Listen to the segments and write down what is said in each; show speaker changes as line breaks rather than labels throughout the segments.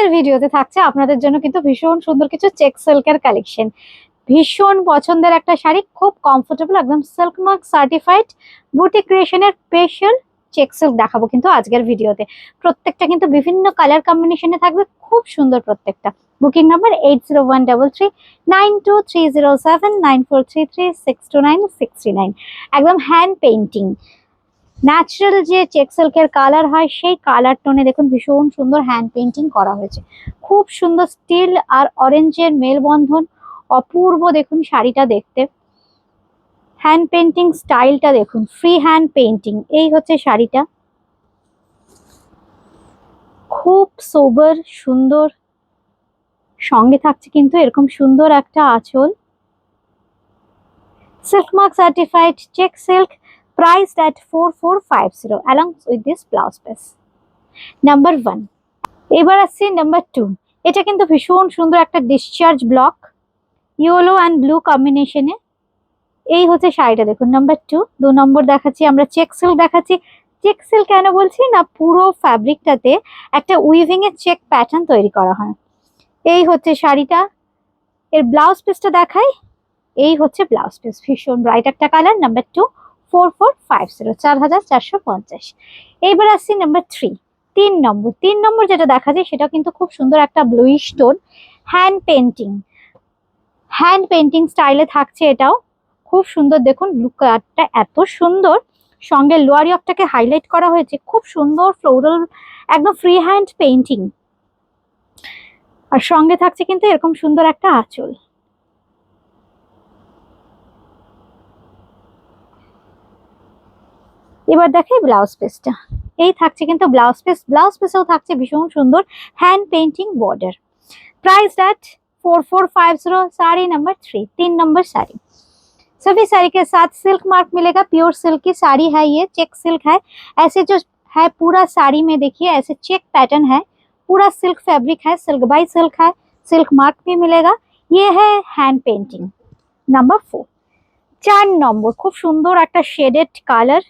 আজকের ভিডিওতে থাকছে আপনাদের জন্য কিন্তু ভীষণ সুন্দর কিছু চেক সিল্কের কালেকশন। ভীষণ পছন্দের একটা শাড়ি, খুব কমফোর্টেবল, একদম সিল্ক মার্ক সার্টিফাইড বুটিক ক্রিয়েশনের স্পেশাল চেক সিল্ক দেখাবো কিন্তু আজকের ভিডিওতে। প্রত্যেকটা কিন্তু বিভিন্ন কালার কম্বিনেশনে থাকবে, খুব সুন্দর প্রত্যেকটা। Booking number 80133923079433629629। একদম হ্যান্ড পেইন্টিং ন্যাচারাল যে চেক সিল্কের কালার হয় সেই কালার টোনে দেখুন ভীষণ সুন্দর হ্যান্ড পেইন্টিং করা হয়েছে। খুব সুন্দর স্টিল আর অরেঞ্জের মেলবন্ধন, অপূর্ব দেখুন শাড়িটা দেখতে। হ্যান্ড পেইন্টিং স্টাইলটা দেখুন, ফ্রি হ্যান্ড পেইন্টিং। এই হচ্ছে শাড়িটা, খুব সোবার সুন্দর। সঙ্গে থাকছে কিন্তু এরকম সুন্দর একটা আঁচল, silk mark certified check silk, priced at 4450 along with this blouse piece. Number 1। এবার আসছি নাম্বার 2। এটা কিন্তু ভীষণ সুন্দর একটা discharge block, yellow and blue কম্বিনেশনে। এই হচ্ছে শাড়িটা দেখুন। নাম্বার 2। 2 নম্বর দেখাচ্ছি আমরা চেক সিল্ক দেখাচ্ছি। চেক সিল্ক কেন বলছি না, পুরো ফ্যাব্রিকটাতে একটা উইভিং এর চেক প্যাটার্ন তৈরি করা হয়। এই হচ্ছে শাড়িটা। এর ব্লাউজ পিসটা দেখাই। এই হচ্ছে ব্লাউজ পিস, ভীষণ ব্রাইট একটা কালার। নাম্বার 2 4450 4450। এইবার আসছি নাম্বার 3। 3 নম্বর যেটা দেখা যায় সেটা কিন্তু খুব সুন্দর একটা ব্লুইশ টোন, হ্যান্ড পেন্টিং স্টাইলে থাকছে। এটাও খুব সুন্দর দেখুন, ব্লু কালারটা এত সুন্দর, সঙ্গে লোয়ার ইয়কটাকে হাইলাইট করা হয়েছে, খুব সুন্দর ফ্লোরাল, একদম ফ্রি হ্যান্ড পেইন্টিং। আর সঙ্গে থাকছে কিন্তু এরকম সুন্দর একটা আঁচল। এবার দেখাই ব্লাউজ পিসটা। এই থাকছে কিন্তু ব্লাউজ পিসেও থাকছে ভীষণ সুন্দর hand painting border. Price at 4450। Sari number 3, 3 number sari. सभी साड़ी के साथ सिल्क मार्क मिलेगा, प्योर सिल्क की साड़ी है, ये चेक सिल्क है। ऐसे जो है पूरा साड़ी में देखिए ऐसे चेक पैटर्न है, पूरा सिल्क फैब्रिक है, सिल्क बाई सिल्क है, सिल्क मार्क भी मिलेगा। ये है हैंड पेंटिंग। नंबर 4। 4 নম্বর খুব সুন্দর একটা শেডেড কালার,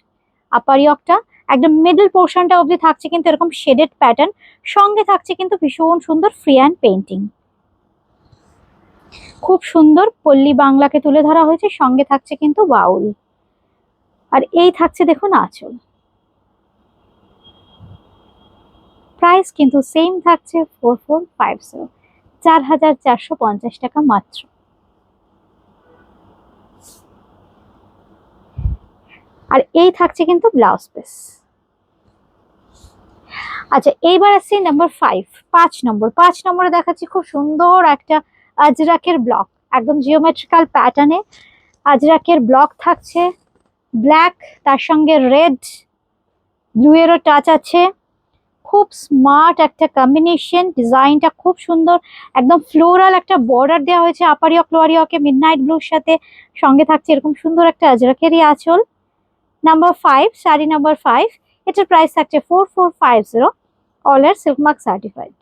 আপার ইয়কটা একদম মিডল পোর্শনটা অবধি থাকছে কিন্তু এরকম শেডেড প্যাটার্ন, সঙ্গে থাকছে কিন্তু ভীষণ সুন্দর ফ্রি হ্যান্ড পেইন্টিং। খুব সুন্দর পল্লী বাংলাকে তুলে ধরা হয়েছে, সঙ্গে থাকছে কিন্তু বাউল। আর এই থাকছে দেখুন আঁচল। প্রাইস কিন্তু সেম থাকছে 4450, 4450 টাকা মাত্র। আর এই থাকছে কিন্তু ব্লাউজ পিস। আচ্ছা, এইবার আসছি নাম্বার 5। 5 নম্বরে দেখাচ্ছি খুব সুন্দর একটা আজরাকের ব্লক, একদম জিওমেট্রিক্যাল প্যাটার্নে আজরাকের ব্লক থাকছে, ব্ল্যাক, তার সঙ্গে রেড ব্লু এরও টাচ আছে। খুব স্মার্ট একটা কম্বিনেশন, ডিজাইনটা খুব সুন্দর, একদম ফ্লোরাল একটা বর্ডার দেওয়া হয়েছে আপার ইয়ক লোয়ার ইয়কে মিডনাইট ব্লুর সাথে, সঙ্গে থাকছে এরকম সুন্দর একটা আজরাকেরই আঁচল। Number 5, sari number 5। এটার প্রাইস থাকছে 4450, অল আর সিল্ক মার্ক সার্টিফাইড।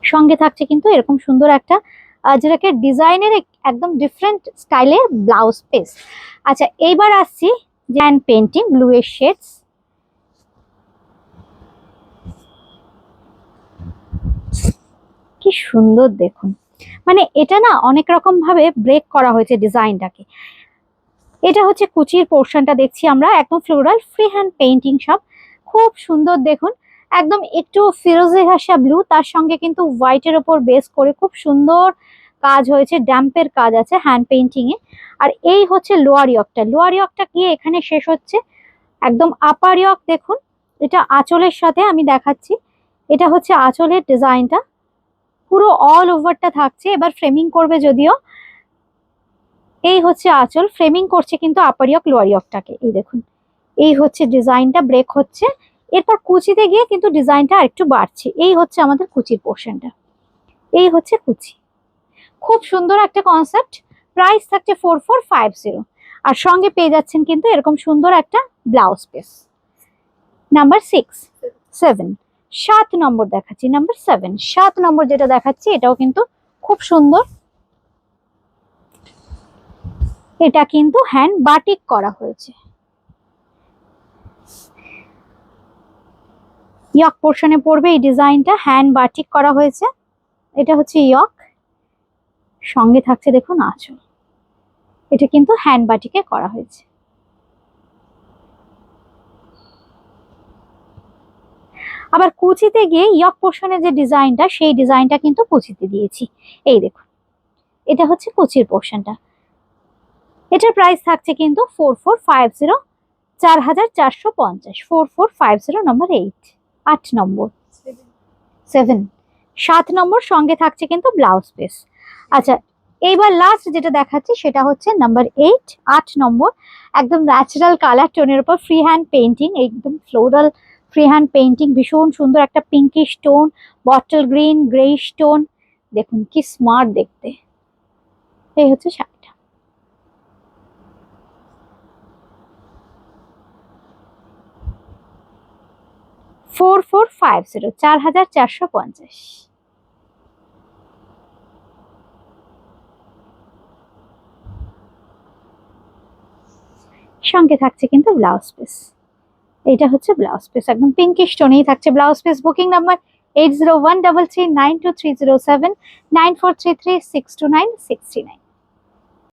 সঙ্গে থাকছে কিন্তু এরকম সুন্দর একটা আজরাকের ডিজাইনের একদম ডিফারেন্ট স্টাইলের ব্লাউজ পিস। আচ্ছা, এইবার আসছি যে হ্যান্ড পেইন্টিং ব্লু এর শেডস। কি সুন্দর দেখুন, মানে এটা না অনেক রকম ভাবে ব্রেক করা হয়েছে ডিজাইনটাকে। এটা হচ্ছে কুচির পোর্শনটা দেখছি আমরা, একদম ফ্লোরাল ফ্রি হ্যান্ড পেইন্টিং সব, খুব সুন্দর দেখুন। একদম একটু ফিরোজে ঘাসা ব্লু, তার সঙ্গে কিন্তু হোয়াইটের ওপর বেস করে খুব সুন্দর কাজ হয়েছে, ড্যাম্পের কাজ আছে হ্যান্ড পেইন্টিং এ। আর এই হচ্ছে লোয়ার ইয়কটা গিয়ে এখানে শেষ হচ্ছে, একদম আপার ইয়ক দেখুন। এটা আঁচলের সাথে আমি দেখাচ্ছি, এটা হচ্ছে আঁচলের ডিজাইনটা, পুরো অল ওভারটা থাকছে। এবার ফ্রেমিং করবে যদিও। এই হচ্ছে আঁচল, ফ্রেমিং করছে কিন্তু আপার ইয়ক লোয়ার ইয়কটাকে। এই দেখুন, এই হচ্ছে ডিজাইনটা ব্রেক হচ্ছে, এরপর কুচিতে গিয়ে কিন্তু ডিজাইনটা আরেকটু বাড়ছে। এই হচ্ছে আমাদের কুচির পোর্শনটা, এই হচ্ছে কুচি। খুব সুন্দর একটা কনসেপ্ট। প্রাইস থাকছে 4450, আর সঙ্গে পেয়ে যাচ্ছেন কিন্তু এরকম সুন্দর একটা ব্লাউজ পিস। নাম্বার 7। 7 নম্বর দেখাচ্ছি, নাম্বার 7। 7 নম্বর যেটা দেখাচ্ছি এটাও কিন্তু খুব সুন্দর, এটা কিন্তু হ্যান্ড বাটিক করা হয়েছে। ইয়ক পোর্শনে পড়বে এই ডিজাইনটা, হ্যান্ড বাটিক করা হয়েছে। এটা হচ্ছে ইয়ক, সঙ্গে থাকছে দেখুন আঁচল। এটা কিন্তু হ্যান্ড বাটিকে করা হয়েছে। আবার কুচিতে গিয়ে ইয়ক পোর্শনের যে ডিজাইনটা, সেই ডিজাইনটা কিন্তু কুচিতে দিয়েছি। এই দেখুন, এটা হচ্ছে কুচির পোর্শনটা। এটার প্রাইস থাকছে কিন্তু 4450, 4450, 4450 নম্বর 8, 8 নম্বর 7, 7 নম্বর। সঙ্গে থাকছে কিন্তু ব্লাউজ পিস। আচ্ছা, এইবার লাস্ট যেটা দেখাচ্ছি সেটা হচ্ছে নাম্বার 8, 8 নম্বর। একদম ন্যাচারাল কালার টোনের উপর ফ্রি হ্যান্ড পেন্টিং, একদম ফ্লোরাল ফ্রি হ্যান্ড পেন্টিং, ভীষণ সুন্দর একটা pinkish tone, bottle green, greyish tone. দেখুন কি স্মার্ট দেখতে। এই হচ্ছে শাড়িটা। ফোর 4450। সঙ্গে থাকছে কিন্তু ব্লাউজ পিস। এটা হচ্ছে ব্লাউজ পিস, একদম পিঙ্কিশ টোনেই থাকছে ব্লাউজ পিস। Booking number 8013392307, 9433629639।